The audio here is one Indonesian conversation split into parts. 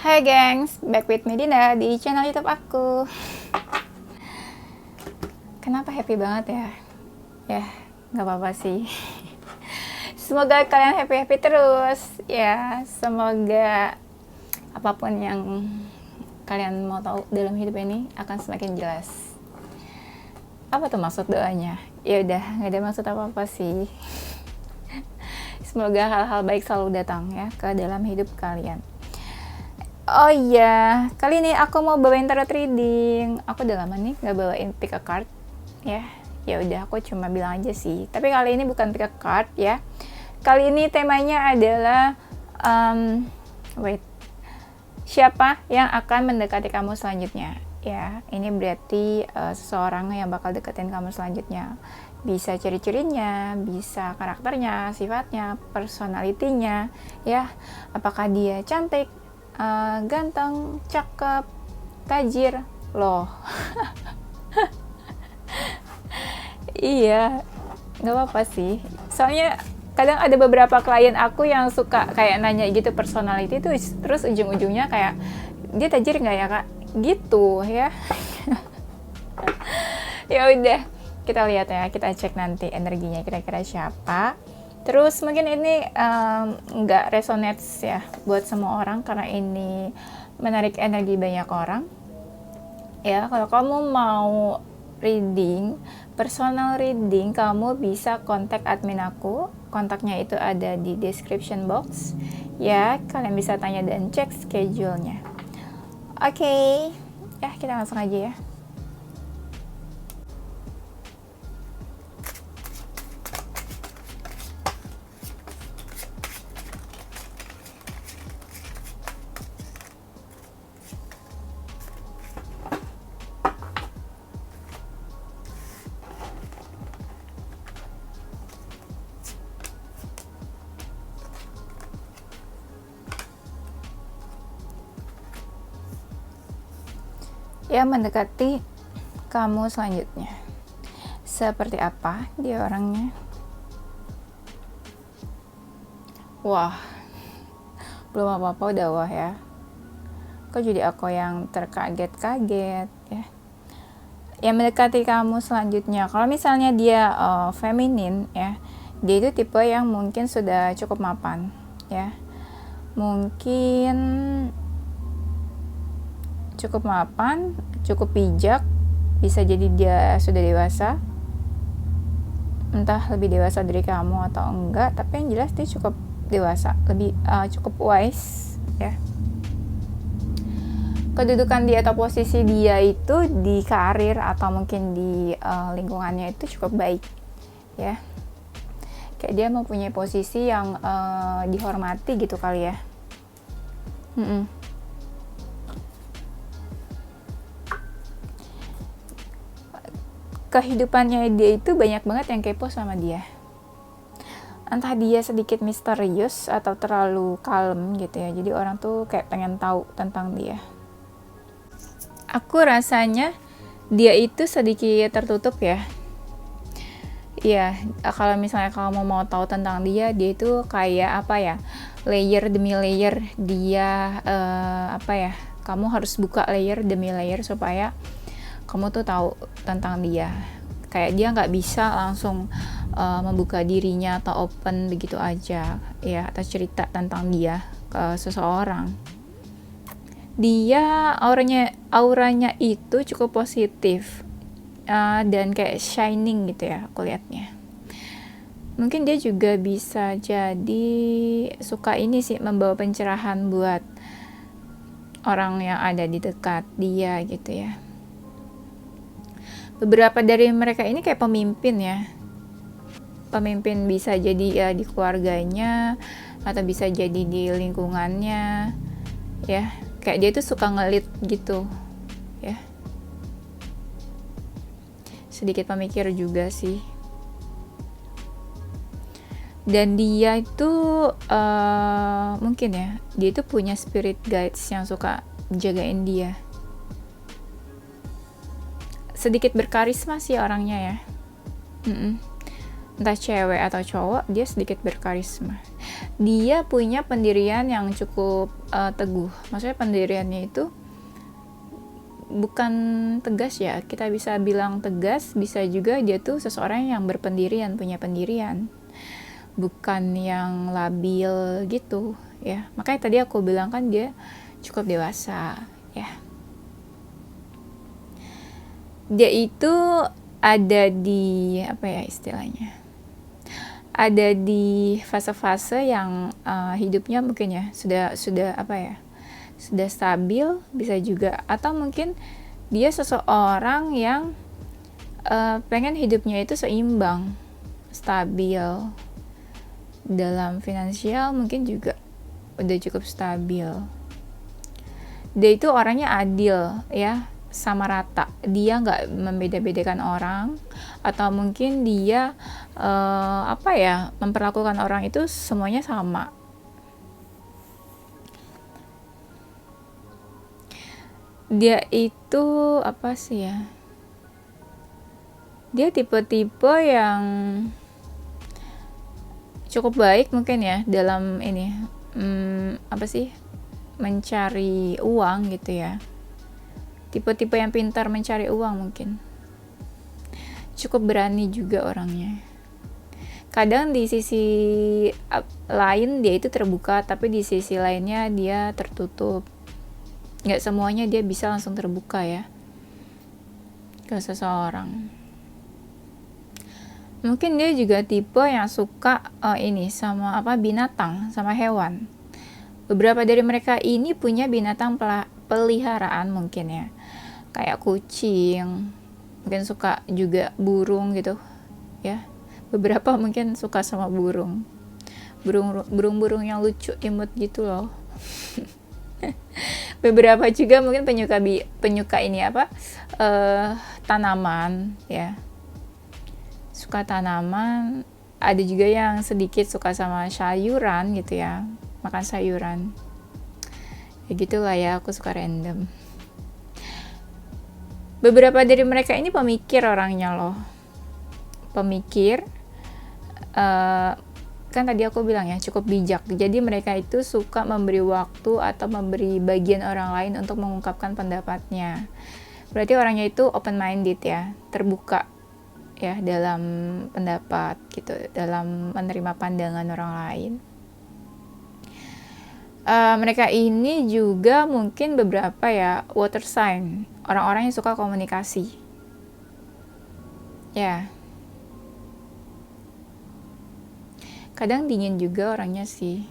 Hai gengs, back with me Dinda di channel YouTube aku. Kenapa happy banget ya? Ya, nggak apa-apa sih. Semoga kalian happy-happy terus. Ya, semoga apapun yang kalian mau tahu dalam hidup ini akan semakin jelas. Apa tuh maksud doanya? Ya udah, nggak ada maksud apa-apa sih. Semoga hal-hal baik selalu datang ya ke dalam hidup kalian. Oh iya, kali ini aku mau bawain tarot reading. Aku udah lama nih nggak bawain pick a card, ya. Ya udah, aku cuma bilang aja sih. Tapi kali ini bukan pick a card ya. Kali ini temanya adalah siapa yang akan mendekati kamu selanjutnya? Ya, ini berarti seseorang yang bakal deketin kamu selanjutnya. Bisa ciri-cirinya, bisa karakternya, sifatnya, personalitinya, ya. Apakah dia cantik? Ganteng, cakep, tajir, loh. Iya, nggak apa-apa sih. Soalnya kadang ada beberapa klien aku yang suka kayak nanya gitu personality tuh, terus ujung-ujungnya kayak dia tajir nggak ya kak? Gitu ya. Ya udah, kita lihat ya, kita cek nanti energinya kira-kira siapa. Terus mungkin ini nggak resonate ya buat semua orang karena ini menarik energi banyak orang. Ya, kalau kamu mau reading, personal reading, kamu bisa kontak admin aku. Kontaknya itu ada di description box. Ya, kalian bisa tanya dan cek schedule-nya. Oke, ya kita langsung aja ya. Ya, mendekati kamu selanjutnya. Seperti apa dia orangnya? Wah, belum apa-apa udah wah ya. Kok jadi aku yang terkaget-kaget ya. Yang mendekati kamu selanjutnya, kalau misalnya dia feminin ya, dia itu tipe yang mungkin sudah cukup mapan ya. Mungkin cukup mapan, cukup bijak, bisa jadi dia sudah dewasa, entah lebih dewasa dari kamu atau enggak, tapi yang jelas dia cukup dewasa, lebih cukup wise ya. Kedudukan dia atau posisi dia itu di karir atau mungkin di lingkungannya itu cukup baik ya, kayak dia mempunyai posisi yang dihormati gitu kali ya. Kehidupannya dia itu banyak banget yang kepo sama dia. Entah dia sedikit misterius atau terlalu kalem gitu ya. Jadi orang tuh kayak pengen tahu tentang dia. Aku rasanya dia itu sedikit tertutup ya. Iya, kalau misalnya kamu mau tahu tentang dia itu kayak apa ya? Layer demi layer dia kamu harus buka layer demi layer supaya kamu tuh tahu tentang dia. Kayak dia nggak bisa langsung membuka dirinya atau open begitu aja ya, atau cerita tentang dia ke seseorang. Dia auranya itu cukup positif dan kayak shining gitu ya aku lihatnya. Mungkin dia juga bisa jadi suka ini sih, membawa pencerahan buat orang yang ada di dekat dia gitu ya. Beberapa dari mereka ini kayak pemimpin ya. Pemimpin bisa jadi ya di keluarganya atau bisa jadi di lingkungannya ya. Kayak dia tuh suka ngelit gitu ya. Sedikit pemikir juga sih. Dan dia itu mungkin ya, dia itu punya spirit guides yang suka jagain dia. Sedikit berkarisma sih orangnya ya. Entah cewek atau cowok, dia sedikit berkarisma. dia punya pendirian yang cukup teguh. Maksudnya pendiriannya itu bukan tegas ya, kita bisa bilang tegas, bisa juga dia tuh seseorang yang berpendirian, punya pendirian, bukan yang labil gitu ya. Makanya tadi aku bilang kan dia cukup dewasa ya. Dia itu ada di apa ya istilahnya, ada di fase-fase yang hidupnya mungkin ya sudah apa ya, sudah stabil, bisa juga, atau mungkin dia seseorang yang pengen hidupnya itu seimbang, stabil, dalam finansial mungkin juga udah cukup stabil. Dia itu orangnya adil ya, sama rata, dia nggak membeda-bedakan orang, atau mungkin dia apa ya, memperlakukan orang itu semuanya sama. Dia itu apa sih ya, dia tipe-tipe yang cukup baik mungkin ya dalam ini apa sih, mencari uang gitu ya. Tipe-tipe yang pintar mencari uang mungkin. Cukup berani juga orangnya. Kadang di sisi lain dia itu terbuka, tapi di sisi lainnya dia tertutup. Nggak semuanya dia bisa langsung terbuka ya ke seseorang. Mungkin dia juga tipe yang suka ini sama apa, binatang, sama hewan. Beberapa dari mereka ini punya binatang peliharaan mungkin ya, kayak kucing, mungkin suka juga burung gitu ya. Beberapa mungkin suka sama burung yang lucu, imut gitu loh. Beberapa juga mungkin penyuka ini apa, tanaman ya, suka tanaman. Ada juga yang sedikit suka sama sayuran gitu ya, makan sayuran ya gitulah ya, aku suka random. Beberapa dari mereka ini pemikir orangnya loh, pemikir, kan tadi aku bilang ya cukup bijak. Jadi mereka itu suka memberi waktu atau memberi bagian orang lain untuk mengungkapkan pendapatnya. Berarti orangnya itu open minded ya, terbuka ya dalam pendapat gitu, dalam menerima pandangan orang lain. Mereka ini juga mungkin beberapa ya water sign, orang-orang yang suka komunikasi ya. Kadang dingin juga orangnya sih.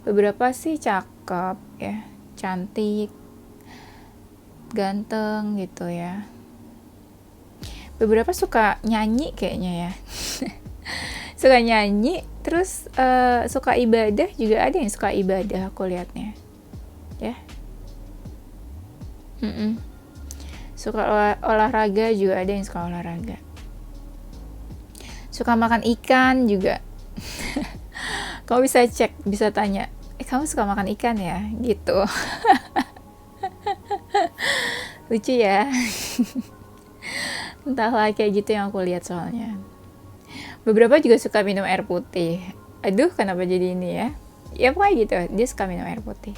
Beberapa sih cakep ya, cantik, ganteng gitu ya. Beberapa suka nyanyi kayaknya ya. Suka nyanyi, terus suka ibadah juga, ada yang suka ibadah aku liatnya ya. Suka olahraga juga, ada yang suka olahraga. Suka makan ikan juga. Kamu bisa cek, bisa tanya, kamu suka makan ikan ya gitu. Lucu ya. Entahlah, kayak gitu yang aku lihat soalnya. Beberapa juga suka minum air putih. Aduh, kenapa jadi ini ya? Ya pokoknya gitu, dia suka minum air putih.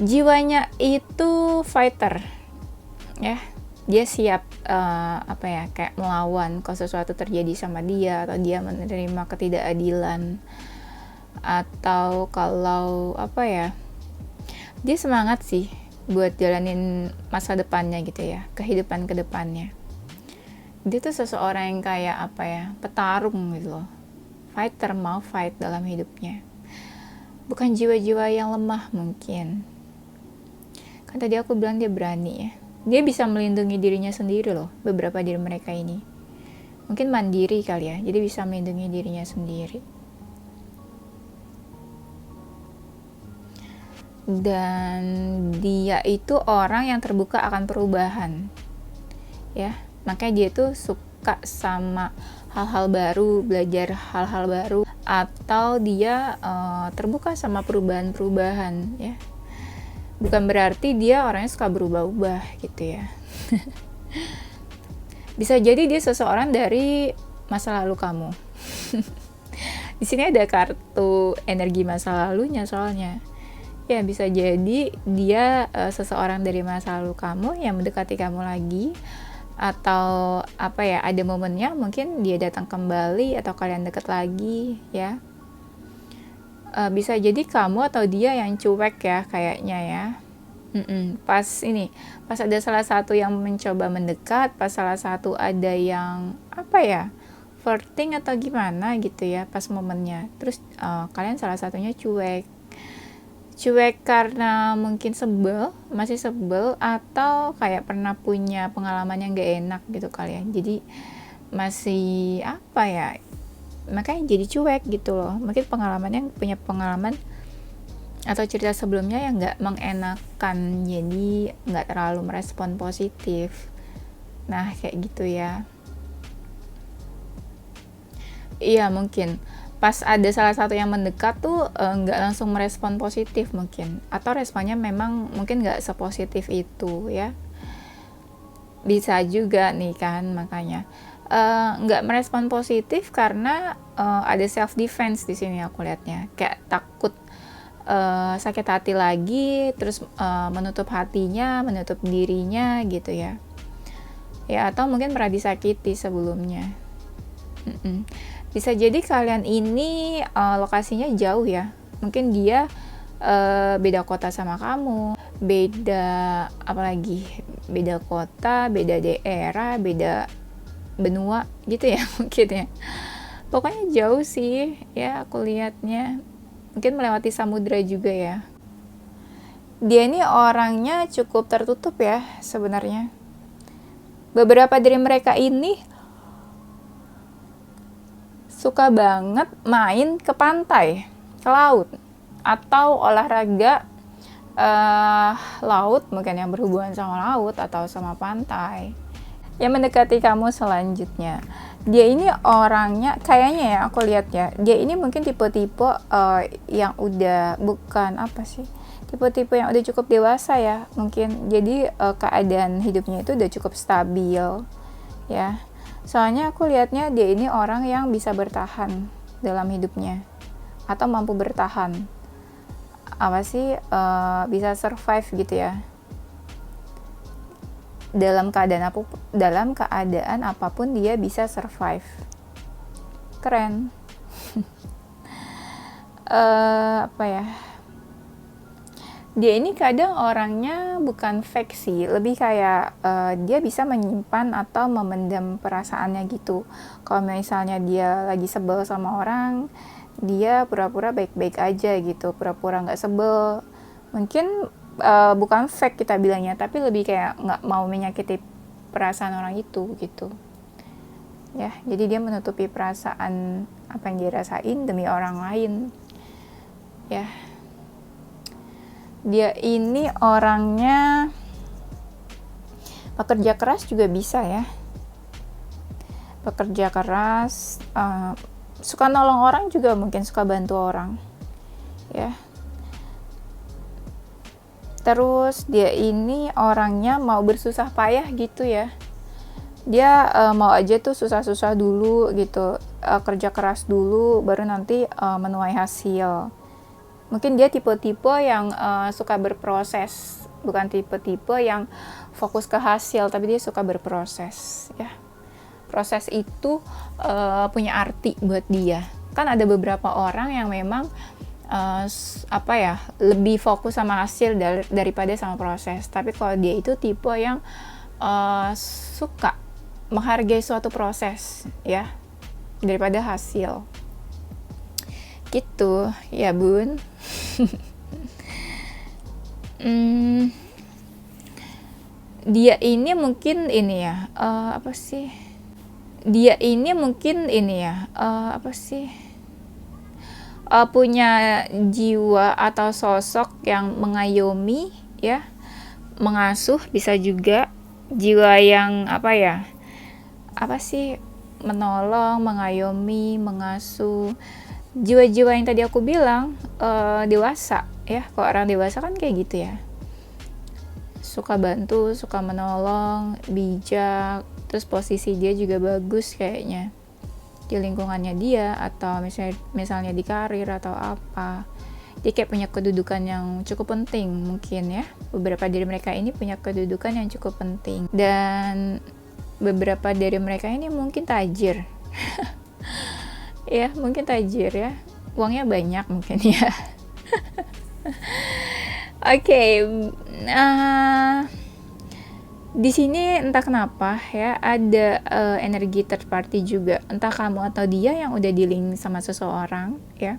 Jiwanya itu fighter ya. Dia siap apa ya, kayak melawan kalau sesuatu terjadi sama dia, atau dia menerima ketidakadilan, atau kalau apa ya, dia semangat sih buat jalanin masa depannya gitu ya, kehidupan kedepannya. Dia tuh seseorang yang kayak apa ya, petarung gitu loh, fighter, mau fight dalam hidupnya, bukan jiwa-jiwa yang lemah mungkin. Kan tadi aku bilang dia berani ya. Dia bisa melindungi dirinya sendiri loh, beberapa dari mereka ini. Mungkin mandiri kali ya, jadi bisa melindungi dirinya sendiri. Dan dia itu orang yang terbuka akan perubahan. Ya, makanya dia tuh suka sama hal-hal baru, belajar hal-hal baru, atau dia terbuka sama perubahan-perubahan ya. Bukan berarti dia orangnya suka berubah-ubah gitu ya. Bisa jadi dia seseorang dari masa lalu kamu. Di sini ada kartu energi masa lalunya soalnya. Ya bisa jadi dia seseorang dari masa lalu kamu yang mendekati kamu lagi, atau apa ya, ada momennya mungkin dia datang kembali atau kalian deket lagi ya. Bisa jadi kamu atau dia yang cuek ya kayaknya ya. Pas ada salah satu yang mencoba mendekat, pas salah satu ada yang apa ya, flirting atau gimana gitu ya pas momennya. Terus kalian salah satunya cuek karena mungkin masih sebel, atau kayak pernah punya pengalaman yang gak enak gitu kalian. Jadi masih apa ya, makanya jadi cuek gitu loh. Mungkin punya pengalaman atau cerita sebelumnya yang gak mengenakan, jadi gak terlalu merespon positif. Nah kayak gitu ya. Iya mungkin pas ada salah satu yang mendekat tuh nggak langsung merespon positif mungkin, atau responnya memang mungkin nggak sepositif itu ya, bisa juga nih kan. Makanya nggak merespon positif karena ada self defense di sini aku lihatnya, kayak takut sakit hati lagi, terus menutup hatinya, menutup dirinya gitu ya, atau mungkin pernah disakiti sebelumnya. Bisa jadi kalian ini lokasinya jauh ya. Mungkin dia beda kota sama kamu, beda kota, beda daerah, beda benua gitu ya mungkin ya. Pokoknya jauh sih ya aku lihatnya. Mungkin melewati samudra juga ya. Dia ini orangnya cukup tertutup ya sebenarnya. Beberapa dari mereka ini suka banget main ke pantai, ke laut, atau olahraga laut, mungkin yang berhubungan sama laut atau sama pantai. Yang mendekati kamu selanjutnya, dia ini orangnya kayaknya ya aku lihat ya, dia ini mungkin tipe-tipe yang udah tipe-tipe yang udah cukup dewasa ya mungkin. Jadi keadaan hidupnya itu udah cukup stabil ya. Soalnya aku lihatnya dia ini orang yang bisa bertahan dalam hidupnya, atau mampu bertahan. Bisa survive gitu ya. Dalam keadaan apapun dia bisa survive. Keren. Dia ini kadang orangnya bukan fake sih, lebih kayak dia bisa menyimpan atau memendam perasaannya gitu. Kalau misalnya dia lagi sebel sama orang, dia pura-pura baik-baik aja gitu, pura-pura nggak sebel. Mungkin bukan fake kita bilangnya, tapi lebih kayak nggak mau menyakiti perasaan orang itu gitu. Ya, jadi dia menutupi perasaan apa yang dia rasain demi orang lain. Ya. Dia ini orangnya pekerja keras juga bisa ya. Pekerja keras, suka nolong orang juga, mungkin suka bantu orang. Ya. Terus dia ini orangnya mau bersusah payah gitu ya. Dia mau aja tuh susah-susah dulu gitu, kerja keras dulu, baru nanti menuai hasil. Mungkin dia tipe-tipe yang suka berproses, bukan tipe-tipe yang fokus ke hasil, tapi dia suka berproses ya. Proses itu punya arti buat dia. Kan ada beberapa orang yang memang lebih fokus sama hasil daripada sama proses. Tapi kalau dia itu tipe yang suka menghargai suatu proses ya daripada hasil. Gitu ya bun. Dia ini mungkin punya jiwa atau sosok yang mengayomi ya, mengasuh, bisa juga jiwa yang menolong, mengayomi, mengasuh. Jiwa-jiwa yang tadi aku bilang dewasa ya. Kalau orang dewasa kan kayak gitu ya, suka bantu, suka menolong, bijak, terus posisi dia juga bagus kayaknya. di lingkungannya dia, atau misalnya di karir atau apa. Dia kayak punya kedudukan yang cukup penting mungkin ya. Beberapa dari mereka ini punya kedudukan yang cukup penting, dan beberapa dari mereka ini mungkin tajir. Ya, mungkin tajir ya. Uangnya banyak mungkin ya. Oke, di sini entah kenapa ya ada energi third party juga, entah kamu atau dia yang udah dealing sama seseorang ya.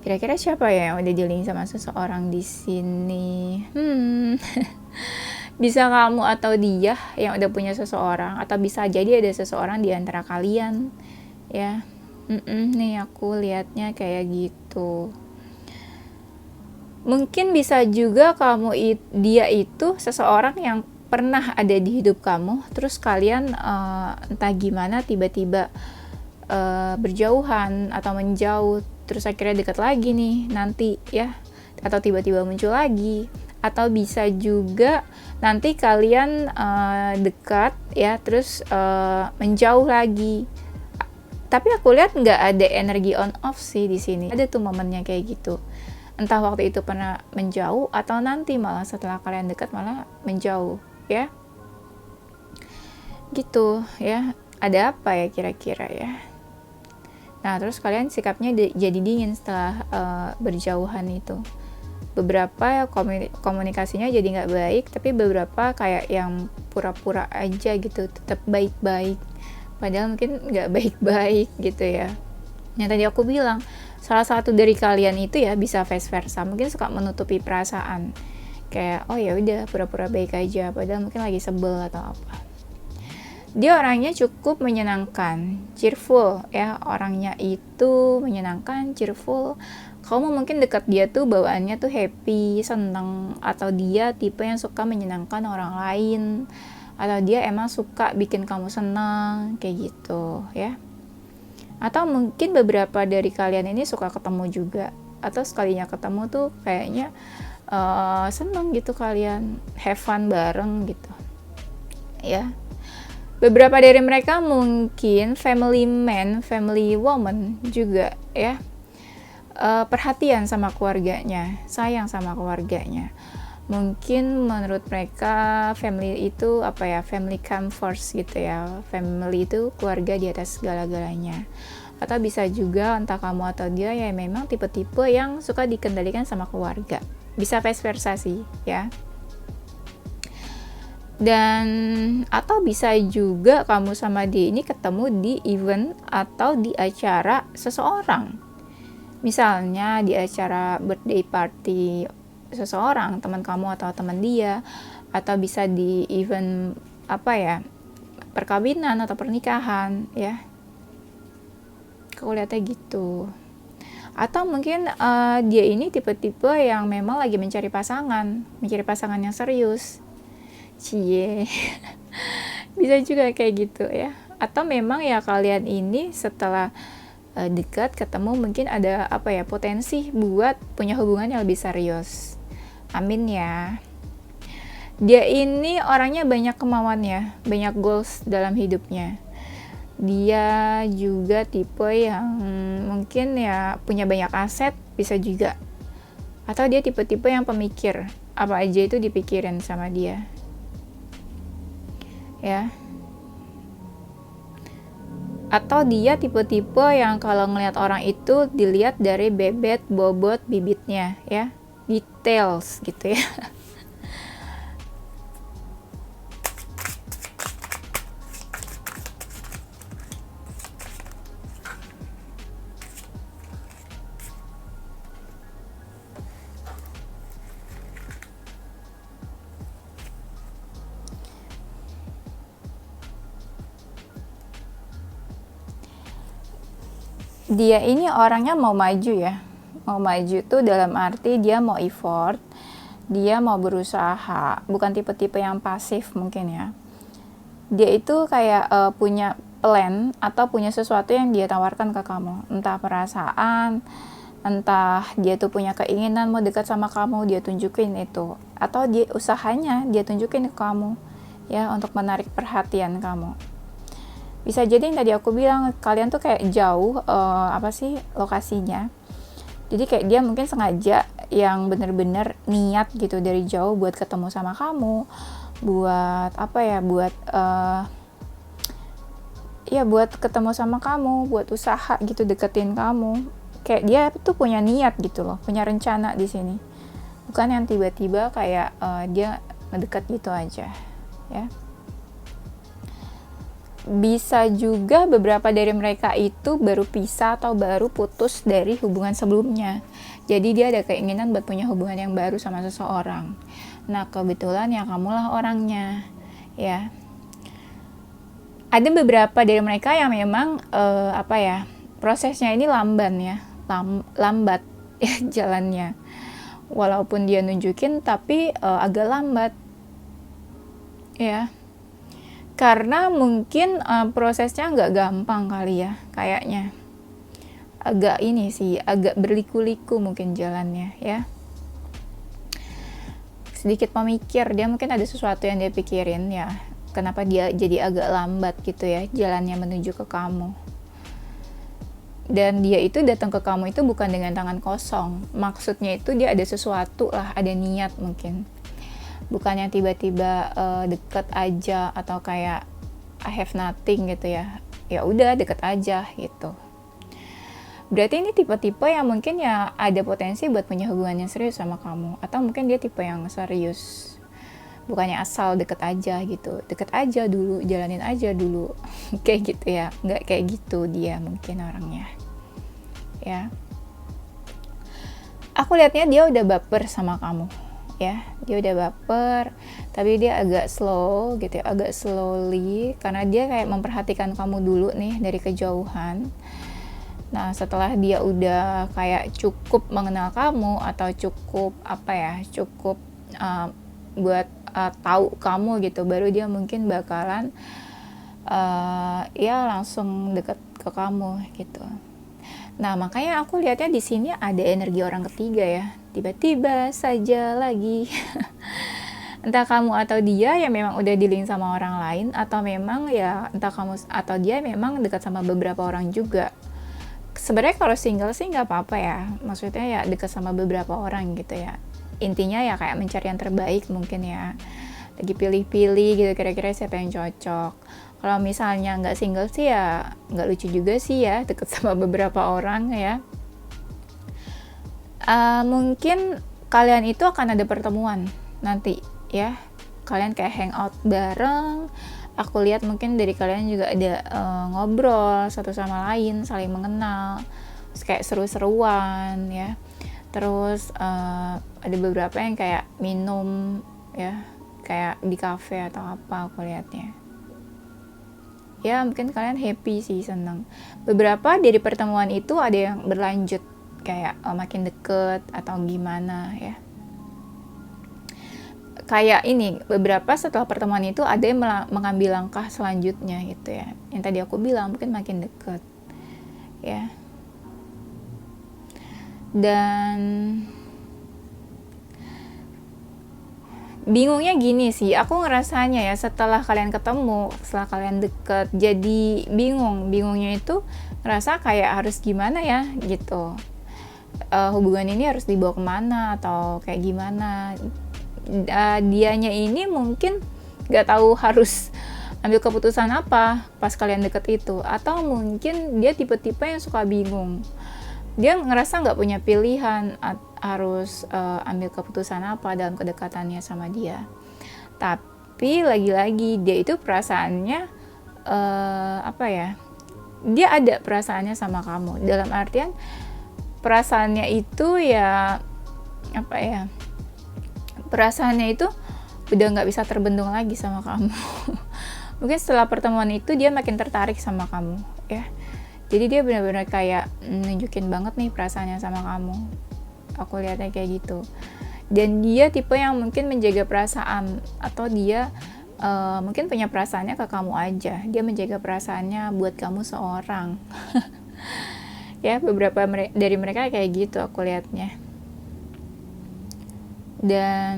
Kira-kira siapa ya yang udah dealing sama seseorang di sini? Bisa kamu atau dia yang udah punya seseorang, atau bisa jadi ada seseorang di antara kalian ya. Nih aku lihatnya kayak gitu. Mungkin bisa juga dia itu seseorang yang pernah ada di hidup kamu, terus kalian entah gimana tiba-tiba berjauhan atau menjauh, terus akhirnya dekat lagi nih nanti ya, atau tiba-tiba muncul lagi, atau bisa juga nanti kalian dekat ya, terus menjauh lagi. Tapi aku lihat nggak ada energi on off sih di sini. Ada tuh momennya kayak gitu. Entah waktu itu pernah menjauh, atau nanti malah setelah kalian dekat malah menjauh ya. Gitu ya. Ada apa ya kira-kira ya. Nah, terus kalian sikapnya jadi dingin setelah berjauhan itu. Beberapa komunikasinya jadi nggak baik, tapi beberapa kayak yang pura-pura aja gitu, tetap baik-baik. Padahal mungkin nggak baik-baik gitu ya. Yang tadi aku bilang, salah satu dari kalian itu ya bisa vice versa, mungkin suka menutupi perasaan, kayak oh ya udah pura-pura baik aja, padahal mungkin lagi sebel atau apa. Dia orangnya cukup menyenangkan, cheerful ya, orangnya itu menyenangkan, cheerful. Kamu mungkin dekat dia tuh bawaannya tuh happy, seneng, atau dia tipe yang suka menyenangkan orang lain, atau dia emang suka bikin kamu senang kayak gitu ya. Atau mungkin beberapa dari kalian ini suka ketemu juga, atau sekalinya ketemu tuh kayaknya seneng gitu, kalian have fun bareng gitu ya. Beberapa dari mereka mungkin family man, family woman juga ya, perhatian sama keluarganya, sayang sama keluarganya. Mungkin menurut mereka family itu apa ya, family come first gitu ya, family itu keluarga di atas segala-galanya. Atau bisa juga entah kamu atau dia ya memang tipe-tipe yang suka dikendalikan sama keluarga, bisa vice versa sih ya. Dan atau bisa juga kamu sama dia ini ketemu di event atau di acara seseorang, misalnya di acara birthday party seseorang, teman kamu atau teman dia, atau bisa di event apa ya, perkawinan atau pernikahan ya. Aku lihatnya gitu. Atau mungkin dia ini tipe-tipe yang memang lagi mencari pasangan yang serius. Cie. Bisa juga kayak gitu ya. Atau memang ya kalian ini setelah dekat ketemu mungkin ada apa ya, potensi buat punya hubungan yang lebih serius. Amin ya. Dia ini orangnya banyak kemauannya, banyak goals dalam hidupnya. Dia juga tipe yang mungkin ya punya banyak aset, bisa juga. Atau dia tipe-tipe yang pemikir, apa aja itu dipikirin sama dia. Ya. Atau dia tipe-tipe yang kalau ngelihat orang itu dilihat dari bebet, bobot, bibitnya ya. Details gitu ya. Dia ini orangnya mau maju ya. Mau maju tuh dalam arti dia mau effort, dia mau berusaha, bukan tipe-tipe yang pasif mungkin ya. Dia itu kayak punya plan atau punya sesuatu yang dia tawarkan ke kamu, entah perasaan, entah dia tuh punya keinginan mau dekat sama kamu, dia tunjukin itu, atau dia usahanya dia tunjukin ke kamu ya, untuk menarik perhatian kamu. Bisa jadi yang tadi aku bilang, kalian tuh kayak jauh apa sih lokasinya. Jadi kayak dia mungkin sengaja yang bener-bener niat gitu dari jauh buat ketemu sama kamu, buat apa ya, buat ya buat ketemu sama kamu, buat usaha gitu deketin kamu. Kayak dia tuh punya niat gitu loh, punya rencana di sini. Bukan yang tiba-tiba kayak dia ngedekat gitu aja, ya. Bisa juga beberapa dari mereka itu baru pisah atau baru putus dari hubungan sebelumnya. Jadi dia ada keinginan buat punya hubungan yang baru sama seseorang. Nah, kebetulan ya kamulah orangnya, ya. Ada beberapa dari mereka yang memang apa ya, prosesnya ini lamban ya, lambat ya jalannya. Walaupun dia nunjukin tapi agak lambat, ya. Karena mungkin prosesnya nggak gampang kali ya, kayaknya agak ini sih, agak berliku-liku mungkin jalannya, ya. Sedikit pemikir, dia mungkin ada sesuatu yang dia pikirin, ya. Kenapa dia jadi agak lambat gitu ya jalannya menuju ke kamu. Dan dia itu datang ke kamu itu bukan dengan tangan kosong, maksudnya itu dia ada sesuatu lah, ada niat mungkin. Bukan yang tiba-tiba deket aja atau kayak I have nothing gitu ya. Ya udah deket aja gitu. Berarti ini tipe-tipe yang mungkin ya ada potensi buat punya hubungan yang serius sama kamu, atau mungkin dia tipe yang serius. Bukannya asal deket aja gitu. Deket aja dulu, jalanin aja dulu. Kayak gitu ya. Nggak kayak gitu dia mungkin orangnya. Ya. Aku lihatnya dia udah baper sama kamu. Ya, dia udah baper, tapi dia agak slow gitu ya, agak slowly, karena dia kayak memperhatikan kamu dulu nih dari kejauhan. Nah, setelah dia udah kayak cukup mengenal kamu atau cukup apa ya, cukup buat tahu kamu gitu, baru dia mungkin bakalan ya langsung deket ke kamu gitu. Nah, makanya aku lihatnya di sini ada energi orang ketiga ya. Tiba-tiba saja lagi. Entah kamu atau dia yang memang udah di-link sama orang lain, atau memang ya entah kamu atau dia memang dekat sama beberapa orang juga. Sebenarnya kalau single sih nggak apa-apa ya. Maksudnya ya dekat sama beberapa orang gitu ya. Intinya ya kayak mencari yang terbaik mungkin ya. Lagi pilih-pilih gitu kira-kira siapa yang cocok. Kalau misalnya nggak single sih ya nggak lucu juga sih ya deket sama beberapa orang ya. Mungkin kalian itu akan ada pertemuan nanti ya. Kalian kayak hangout bareng. Aku lihat mungkin dari kalian juga ada ngobrol satu sama lain, saling mengenal. Terus kayak seru-seruan ya. Terus ada beberapa yang kayak minum ya, kayak di cafe atau apa aku lihatnya. Ya mungkin kalian happy sih, seneng. Beberapa dari pertemuan itu ada yang berlanjut kayak makin deket atau gimana ya. Kayak ini, beberapa setelah pertemuan itu ada yang mengambil langkah selanjutnya gitu ya. Yang tadi aku bilang mungkin makin deket ya. Dan bingungnya gini sih, aku ngerasanya ya setelah kalian ketemu, setelah kalian deket, jadi bingungnya itu ngerasa kayak harus gimana ya gitu. Hubungan ini harus dibawa kemana atau kayak gimana. Dianya ini mungkin gak tahu harus ambil keputusan apa pas kalian deket itu, atau mungkin dia tipe-tipe yang suka bingung. Dia ngerasa gak punya pilihan harus ambil keputusan apa dalam kedekatannya sama dia. Tapi lagi-lagi dia itu perasaannya apa ya, dia ada perasaannya sama kamu, dalam artian perasaannya itu ya apa ya, perasaannya itu udah nggak bisa terbendung lagi sama kamu. Mungkin setelah pertemuan itu dia makin tertarik sama kamu ya. Jadi dia benar-benar kayak nunjukin banget nih perasaannya sama kamu. Aku lihatnya kayak gitu. Dan dia tipe yang mungkin menjaga perasaan, atau dia mungkin punya perasaannya ke kamu aja. Dia menjaga perasaannya buat kamu seorang. Ya, beberapa dari mereka kayak gitu aku lihatnya. Dan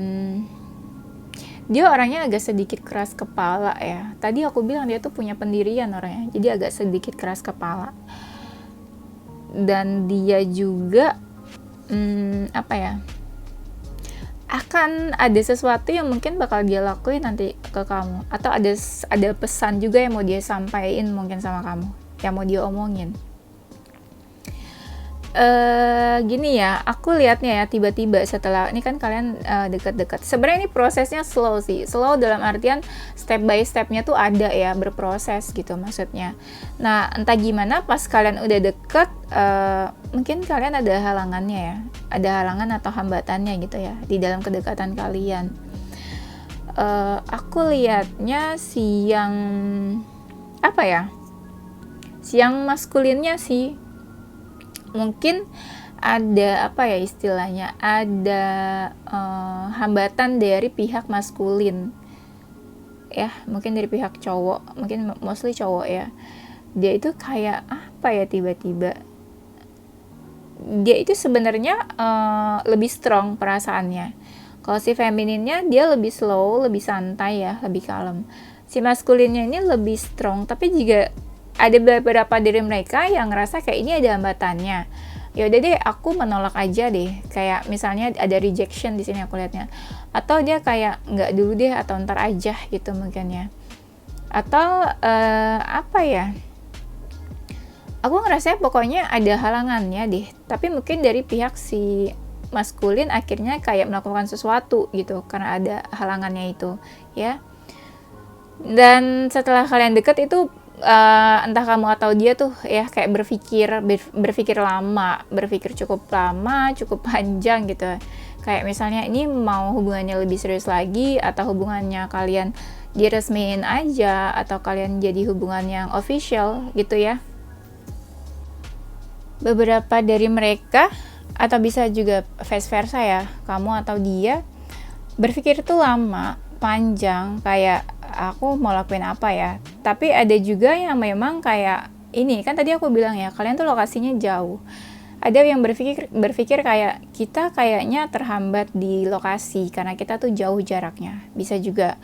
Dia orangnya agak sedikit keras kepala ya. Tadi aku bilang dia tuh punya pendirian orangnya, jadi agak sedikit keras kepala. Dan dia juga apa ya, akan ada sesuatu yang mungkin bakal dia lakuin nanti ke kamu, atau ada pesan juga yang mau dia sampaikan mungkin sama kamu, yang mau dia omongin. Gini ya, aku lihatnya ya, tiba-tiba setelah ini kan kalian dekat-dekat. Sebenarnya ini prosesnya slow sih, slow dalam artian step by stepnya tuh ada ya, berproses gitu maksudnya. Nah, entah gimana pas kalian udah deket, mungkin kalian ada halangannya ya, ada halangan atau hambatannya gitu ya di dalam kedekatan kalian. Aku lihatnya si yang apa ya, si yang maskulinnya sih. Mungkin ada apa ya istilahnya, ada hambatan dari pihak maskulin ya, mungkin dari pihak cowok, mungkin mostly cowok ya. Dia itu kayak apa ya, tiba-tiba dia itu sebenarnya lebih strong perasaannya. Kalau si femininnya dia lebih slow, lebih santai ya, lebih kalem. Si maskulinnya ini lebih strong, tapi juga ada beberapa dari mereka yang ngerasa kayak ini ada hambatannya. Ya udah deh, aku menolak aja deh. Kayak misalnya ada rejection di sini aku lihatnya. Atau dia kayak nggak dulu deh, atau ntar aja gitu mungkin ya. Atau apa ya? Aku ngerasa pokoknya ada halangannya deh. Tapi mungkin dari pihak si maskulin akhirnya kayak melakukan sesuatu gitu karena ada halangannya itu, ya. Dan setelah kalian deket itu entah kamu atau dia tuh ya kayak berpikir lama, berpikir cukup lama, cukup panjang gitu. Kayak misalnya ini mau hubungannya lebih serius lagi, atau hubungannya kalian diresmiin aja, atau kalian jadi hubungan yang official gitu ya. Beberapa dari mereka, atau bisa juga vice versa ya, kamu atau dia berpikir tuh lama, panjang, kayak aku mau lakuin apa ya. Tapi ada juga yang memang kayak ini, kan tadi aku bilang ya, kalian tuh lokasinya jauh. Ada yang berpikir kayak kita kayaknya terhambat di lokasi karena kita tuh jauh jaraknya, bisa juga.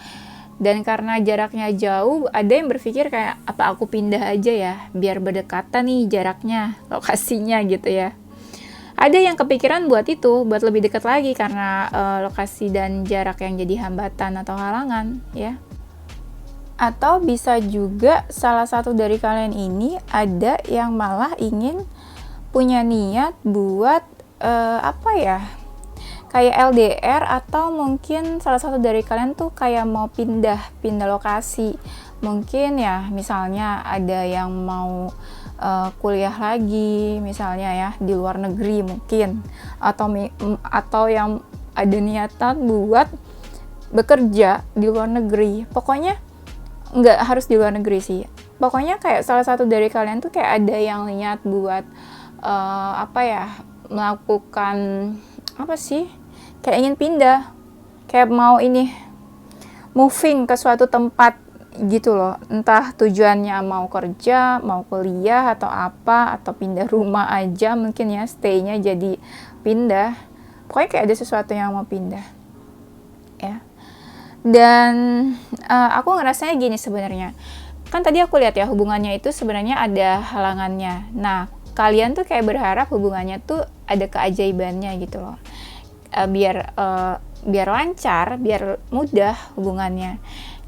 Dan karena jaraknya jauh, ada yang berpikir kayak apa aku pindah aja ya, biar berdekatan nih jaraknya, lokasinya gitu ya. Ada yang kepikiran buat itu, buat lebih dekat lagi karena lokasi dan jarak yang jadi hambatan atau halangan ya. Atau bisa juga salah satu dari kalian ini ada yang malah ingin punya niat buat apa ya, kayak LDR, atau mungkin salah satu dari kalian tuh kayak mau pindah lokasi. Mungkin ya misalnya ada yang mau kuliah lagi misalnya ya di luar negeri mungkin, atau yang ada niatan buat bekerja di luar negeri. Pokoknya nggak harus di luar negeri sih, pokoknya kayak salah satu dari kalian tuh kayak ada yang niat buat apa ya, melakukan apa sih, kayak ingin pindah, kayak mau ini moving ke suatu tempat gitu loh, entah tujuannya mau kerja, mau kuliah, atau apa, atau pindah rumah aja mungkin ya, stay-nya jadi pindah. Pokoknya kayak ada sesuatu yang mau pindah ya. Dan aku ngerasanya gini sebenarnya, kan tadi aku lihat ya hubungannya itu sebenarnya ada halangannya. Nah, kalian tuh kayak berharap hubungannya tuh ada keajaibannya gitu loh, biar lancar, biar mudah hubungannya.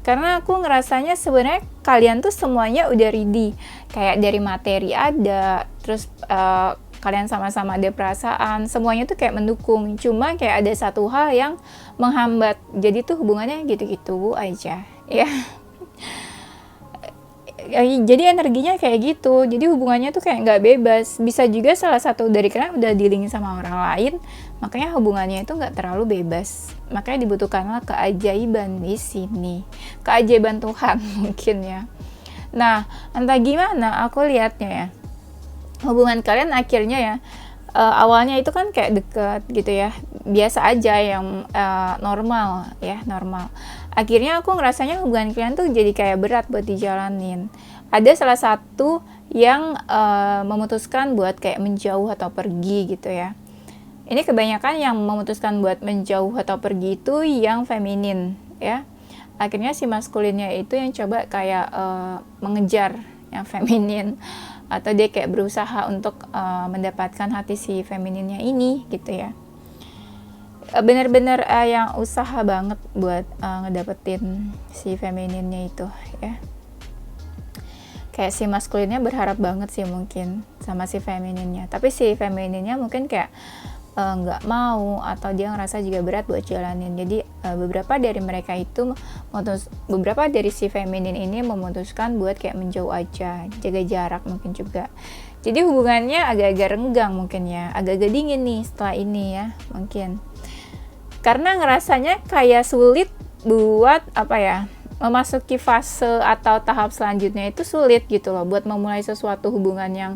Karena aku ngerasanya sebenarnya kalian tuh semuanya udah ready, kayak dari materi ada, terus kalian sama-sama ada perasaan, semuanya tuh kayak mendukung. Cuma kayak ada satu hal yang menghambat, jadi tuh hubungannya gitu-gitu aja ya. Jadi energinya kayak gitu, jadi hubungannya tuh kayak nggak bebas. Bisa juga salah satu dari kalian udah dealing sama orang lain, makanya hubungannya itu nggak terlalu bebas. Makanya dibutuhkanlah keajaiban di sini, keajaiban Tuhan mungkin ya. Nah, entah gimana aku lihatnya ya, hubungan kalian akhirnya ya, awalnya itu kan kayak deket gitu ya, biasa aja yang normal ya, normal. Akhirnya aku ngerasanya hubungan kalian tuh jadi kayak berat buat dijalanin. Ada salah satu yang memutuskan buat kayak menjauh atau pergi gitu ya. Ini kebanyakan yang memutuskan buat menjauh atau pergi itu yang feminin ya. Akhirnya si maskulinnya itu yang coba kayak mengejar yang feminin, atau dia kayak berusaha untuk mendapatkan hati si femininnya ini gitu ya. Bener-bener yang usaha banget buat ngedapetin si femininnya itu ya. Kayak si maskulinnya berharap banget sih mungkin sama si femininnya, tapi si femininnya mungkin kayak nggak mau, atau dia ngerasa juga berat buat jalanin. Jadi beberapa dari mereka itu beberapa dari si feminin ini memutuskan buat kayak menjauh aja, jaga jarak mungkin juga. Jadi hubungannya agak-agak renggang mungkin ya, agak-agak dingin nih setelah ini ya mungkin, karena ngerasanya kayak sulit buat apa ya, memasuki fase atau tahap selanjutnya itu sulit gitu loh, buat memulai sesuatu hubungan yang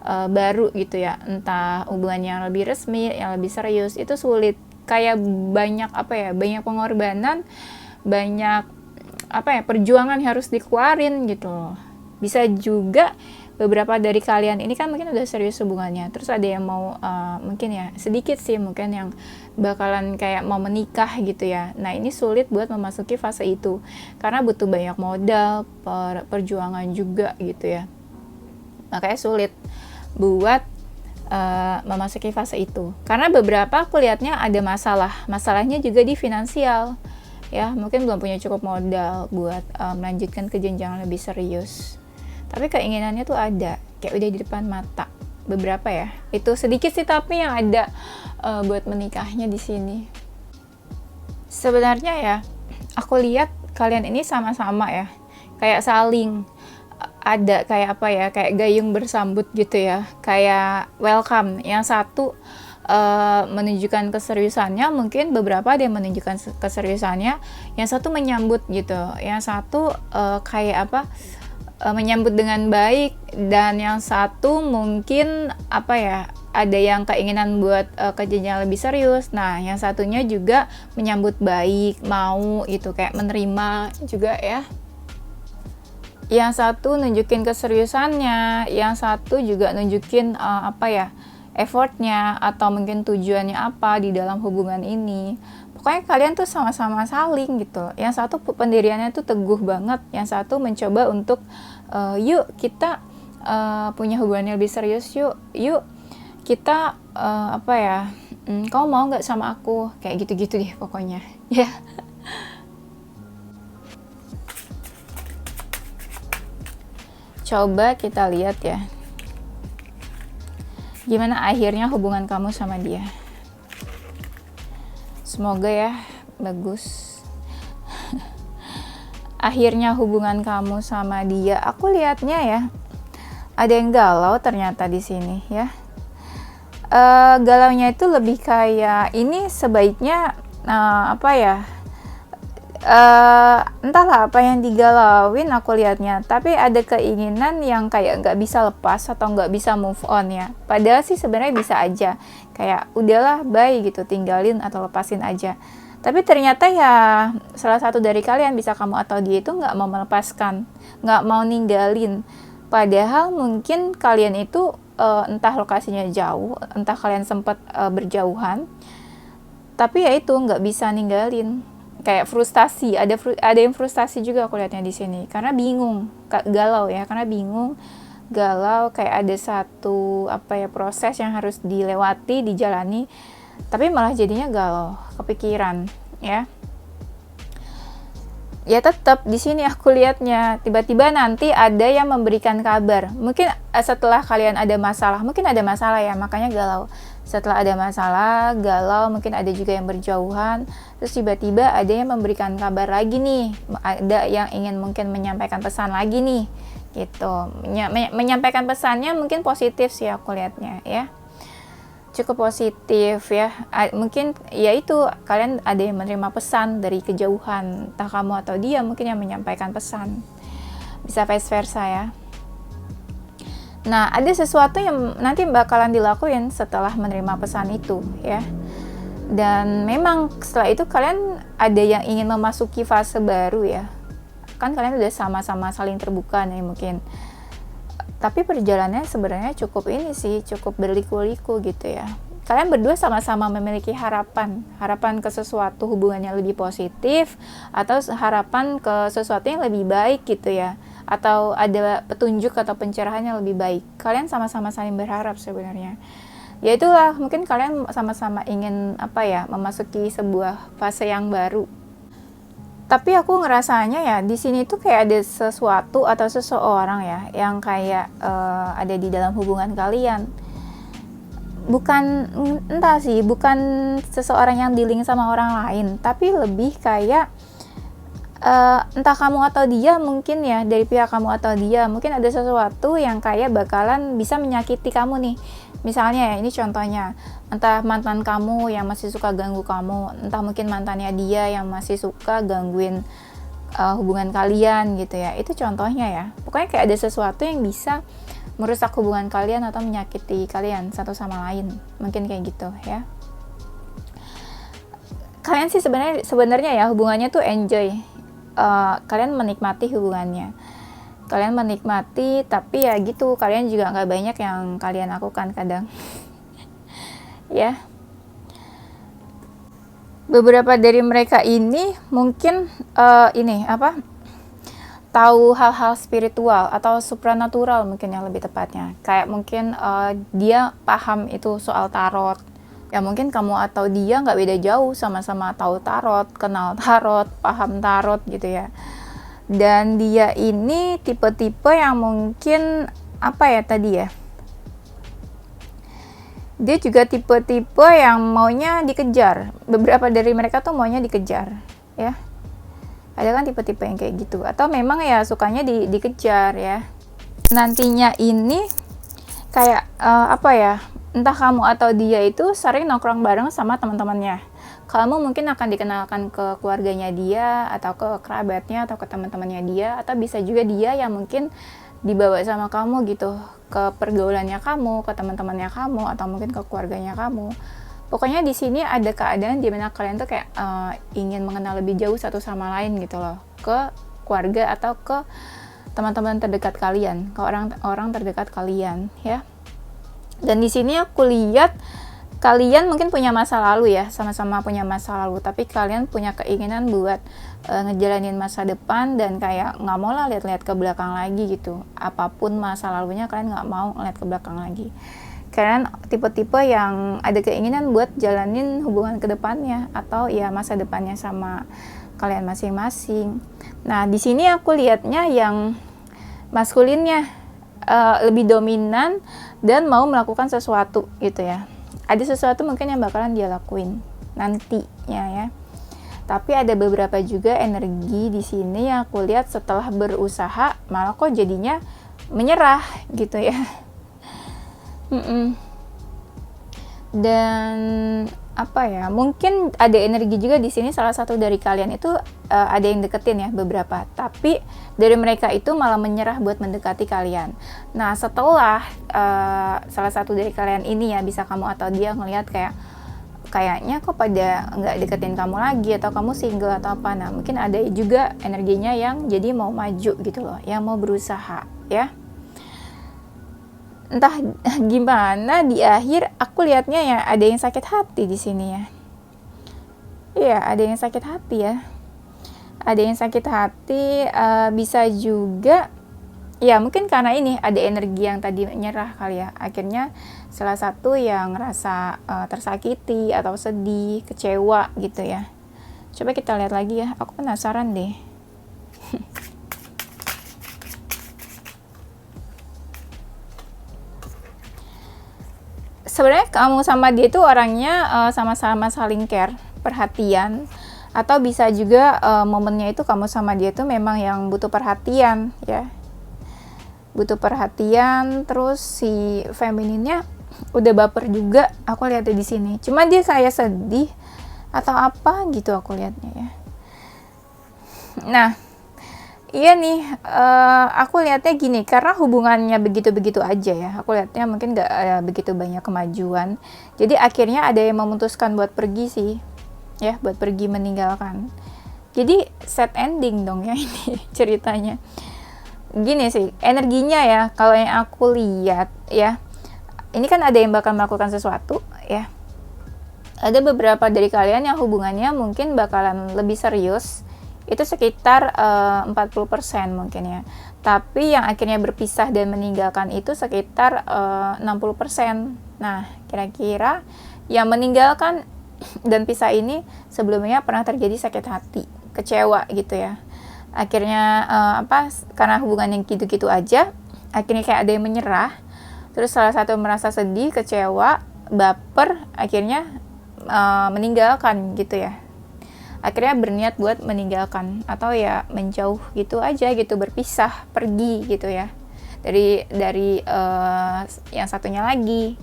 baru gitu ya, entah hubungan yang lebih resmi, yang lebih serius, itu sulit. Kayak banyak apa ya, banyak pengorbanan, banyak apa ya, perjuangan yang harus dikeluarin gitu loh. Bisa juga beberapa dari kalian ini kan mungkin udah serius hubungannya, terus ada yang mau mungkin ya sedikit sih mungkin yang bakalan kayak mau menikah gitu ya. Nah ini sulit buat memasuki fase itu karena butuh banyak modal, perjuangan juga gitu ya, makanya sulit buat memasuki fase itu. Karena beberapa aku lihatnya ada masalahnya juga di finansial ya, mungkin belum punya cukup modal buat melanjutkan ke jenjang lebih serius, tapi keinginannya tuh ada, kayak udah di depan mata beberapa ya. Itu sedikit sih tapi yang ada buat menikahnya di sini. Sebenarnya ya, aku lihat kalian ini sama-sama ya, kayak saling ada kayak apa ya, kayak gayung bersambut gitu ya, kayak welcome. Yang satu menunjukkan keseriusannya, mungkin beberapa dia menunjukkan keseriusannya, yang satu menyambut gitu, yang satu kayak apa, menyambut dengan baik, dan yang satu mungkin apa ya, ada yang keinginan buat ke jenjang lebih serius. Nah yang satunya juga menyambut baik, mau gitu, kayak menerima juga ya. Yang satu nunjukin keseriusannya, yang satu juga nunjukin apa ya, effortnya atau mungkin tujuannya apa di dalam hubungan ini. Pokoknya kalian tuh sama-sama saling gitu. Yang satu pendiriannya tuh teguh banget, yang satu mencoba untuk yuk kita punya hubungan yang lebih serius, yuk kita apa ya, kamu mau nggak sama aku, kayak gitu-gitu deh pokoknya ya. Coba kita lihat ya, gimana akhirnya hubungan kamu sama dia. Semoga ya bagus. Akhirnya hubungan kamu sama dia, aku lihatnya ya ada yang galau ternyata di sini ya. Galaunya itu lebih kayak ini sebaiknya apa ya, entahlah apa yang digalauin aku lihatnya, tapi ada keinginan yang kayak nggak bisa lepas atau nggak bisa move on ya. Padahal sih sebenarnya bisa aja kayak udahlah bye gitu, tinggalin atau lepasin aja. Tapi ternyata ya salah satu dari kalian, bisa kamu atau dia, itu nggak mau melepaskan, nggak mau ninggalin. Padahal mungkin kalian itu entah lokasinya jauh, entah kalian sempat berjauhan, tapi ya itu nggak bisa ninggalin. Kayak frustasi, ada yang frustasi juga aku lihatnya di sini, karena bingung, galau ya, karena bingung, galau, kayak ada satu apa ya, proses yang harus dilewati, dijalani, tapi malah jadinya galau, kepikiran ya. Ya tetap di sini aku lihatnya tiba-tiba nanti ada yang memberikan kabar. Mungkin setelah kalian ada masalah, mungkin ada masalah ya, makanya galau. Setelah ada masalah, galau, mungkin ada juga yang berjauhan. Terus tiba-tiba ada yang memberikan kabar lagi nih, ada yang ingin mungkin menyampaikan pesan lagi nih, gitu. Menyampaikan pesannya mungkin positif sih aku lihatnya ya. Cukup positif ya, mungkin ya itu kalian ada yang menerima pesan dari kejauhan, entah kamu atau dia mungkin yang menyampaikan pesan, bisa vice versa ya. Nah ada sesuatu yang nanti bakalan dilakuin setelah menerima pesan itu ya, dan memang setelah itu kalian ada yang ingin memasuki fase baru ya, kan kalian udah sama-sama saling terbuka nih mungkin. Tapi perjalanannya sebenarnya cukup ini sih, cukup berliku-liku gitu ya. kalian berdua sama-sama memiliki harapan ke sesuatu hubungannya lebih positif, atau harapan ke sesuatu yang lebih baik gitu ya, atau ada petunjuk atau pencerahan yang lebih baik. Kalian sama-sama saling berharap sebenarnya. Ya itulah, mungkin kalian sama-sama ingin memasuki sebuah fase yang baru. Tapi aku ngerasanya ya di sini tuh kayak ada sesuatu atau seseorang ya yang kayak ada di dalam hubungan kalian. Bukan seseorang yang dealing sama orang lain, tapi lebih kayak entah kamu atau dia, mungkin ya dari pihak kamu atau dia, mungkin ada sesuatu yang kayak bakalan bisa menyakiti kamu nih. Misalnya ya, ini contohnya, entah mantan kamu yang masih suka ganggu kamu, entah mungkin mantannya dia yang masih suka gangguin hubungan kalian gitu ya. Itu contohnya ya. Pokoknya kayak ada sesuatu yang bisa merusak hubungan kalian atau menyakiti kalian satu sama lain. Mungkin kayak gitu ya. Kalian sih sebenarnya ya hubungannya tuh enjoy. Kalian menikmati hubungannya. Kalian menikmati, tapi ya gitu, kalian juga nggak banyak yang kalian lakukan kadang. Ya. Beberapa dari mereka ini mungkin tahu hal-hal spiritual atau supranatural mungkin yang lebih tepatnya. Kayak mungkin dia paham itu soal tarot. Ya mungkin kamu atau dia nggak beda jauh, sama-sama tahu tarot, kenal tarot, paham tarot gitu ya. Dan dia ini tipe-tipe yang mungkin dia juga tipe-tipe yang maunya dikejar. Beberapa dari mereka tuh maunya dikejar ya. Ada kan tipe-tipe yang kayak gitu, atau memang ya sukanya dikejar ya. Nantinya ini kayak entah kamu atau dia itu sering nongkrong bareng sama teman-temannya. Kamu mungkin akan dikenalkan ke keluarganya dia, atau ke kerabatnya, atau ke teman-temannya dia, atau bisa juga dia yang mungkin dibawa sama kamu gitu ke pergaulannya kamu, ke teman-temannya kamu, atau mungkin ke keluarganya kamu. Pokoknya di sini ada keadaan di mana kalian tuh kayak ingin mengenal lebih jauh satu sama lain gitu loh, ke keluarga atau ke teman-teman terdekat kalian, ke orang terdekat kalian ya. Dan di sini aku lihat kalian mungkin punya masa lalu ya, sama-sama punya masa lalu, tapi kalian punya keinginan buat ngejalanin masa depan, dan kayak nggak mau lah lihat-lihat ke belakang lagi gitu. Apapun masa lalunya kalian nggak mau ngeliat ke belakang lagi. Kalian tipe-tipe yang ada keinginan buat jalanin hubungan ke depannya, atau ya masa depannya sama kalian masing-masing. Nah, di sini aku lihatnya yang maskulinnya lebih dominan dan mau melakukan sesuatu gitu ya. Ada sesuatu mungkin yang bakalan dia lakuin nantinya ya. Tapi ada beberapa juga energi di sini yang aku lihat setelah berusaha malah kok jadinya menyerah gitu ya. Dan mungkin ada energi juga di sini, salah satu dari kalian itu ada yang deketin ya beberapa, tapi dari mereka itu malah menyerah buat mendekati kalian. Nah, setelah salah satu dari kalian ini ya, bisa kamu atau dia ngelihat kayaknya kok pada nggak deketin kamu lagi, atau kamu single atau apa. Nah, mungkin ada juga energinya yang jadi mau maju gitu loh, yang mau berusaha ya. Entah gimana di akhir aku lihatnya ya ada yang sakit hati di sini ya. Iya, ada yang sakit hati ya. Ada yang sakit hati, bisa juga ya mungkin karena ini ada energi yang tadi menyerah kali ya. Akhirnya salah satu yang ngerasa tersakiti atau sedih, kecewa gitu ya. Coba kita lihat lagi ya. Aku penasaran deh. Sebenarnya kamu sama dia itu orangnya sama-sama saling care, perhatian, atau bisa juga momennya itu kamu sama dia itu memang yang butuh perhatian ya, butuh perhatian. Terus si femininnya udah baper juga, aku lihatnya di sini. Cuma dia kayak sedih atau apa gitu aku lihatnya ya. Nah, iya nih, aku lihatnya gini, karena hubungannya begitu-begitu aja ya, aku lihatnya mungkin gak begitu banyak kemajuan, jadi akhirnya ada yang memutuskan buat pergi sih, ya, buat pergi meninggalkan. Jadi sad ending dong ya ini ceritanya. Gini sih, energinya ya, kalau yang aku lihat ya, ini kan ada yang bakal melakukan sesuatu ya, Ada beberapa dari kalian yang hubungannya mungkin bakalan lebih serius, itu sekitar 40% mungkin ya. Tapi yang akhirnya berpisah dan meninggalkan itu sekitar 60%. Nah, kira-kira yang meninggalkan dan pisah ini sebelumnya pernah terjadi sakit hati, kecewa gitu ya. Akhirnya karena hubungan yang gitu-gitu aja, akhirnya kayak ada yang menyerah. Terus salah satu merasa sedih, kecewa, baper, akhirnya meninggalkan gitu ya. Akhirnya berniat buat meninggalkan atau ya menjauh gitu aja gitu, berpisah, pergi gitu ya dari yang satunya lagi.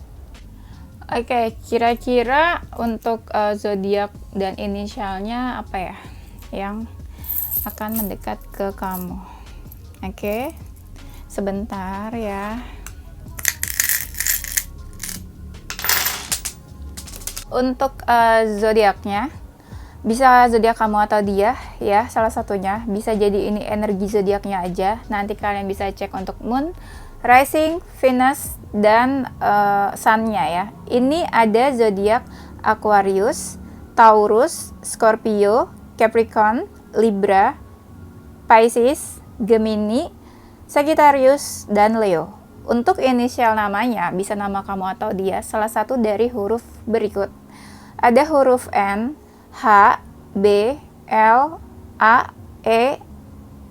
Oke, kira-kira untuk zodiak dan inisialnya apa ya yang akan mendekat ke kamu? Oke, sebentar ya. Untuk zodiaknya, bisa zodiak kamu atau dia ya, salah satunya. Bisa jadi ini energi zodiaknya aja. Nanti kalian bisa cek untuk moon, rising, Venus, dan sun-nya ya. Ini ada zodiak Aquarius, Taurus, Scorpio, Capricorn, Libra, Pisces, Gemini, Sagittarius, dan Leo. Untuk inisial namanya, bisa nama kamu atau dia, salah satu dari huruf berikut. Ada huruf N, H, B, L, A, E,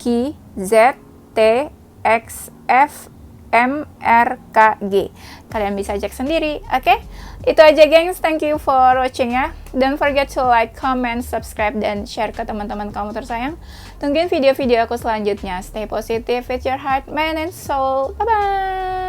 Q, Z, T, X, F, M, R, K, G. Kalian bisa cek sendiri, oke? Itu aja gengs, thank you for watching ya. Don't forget to like, comment, subscribe, dan share ke teman-teman kamu tersayang. Tungguin video-video aku selanjutnya. Stay positive with your heart, mind, and soul. Bye-bye!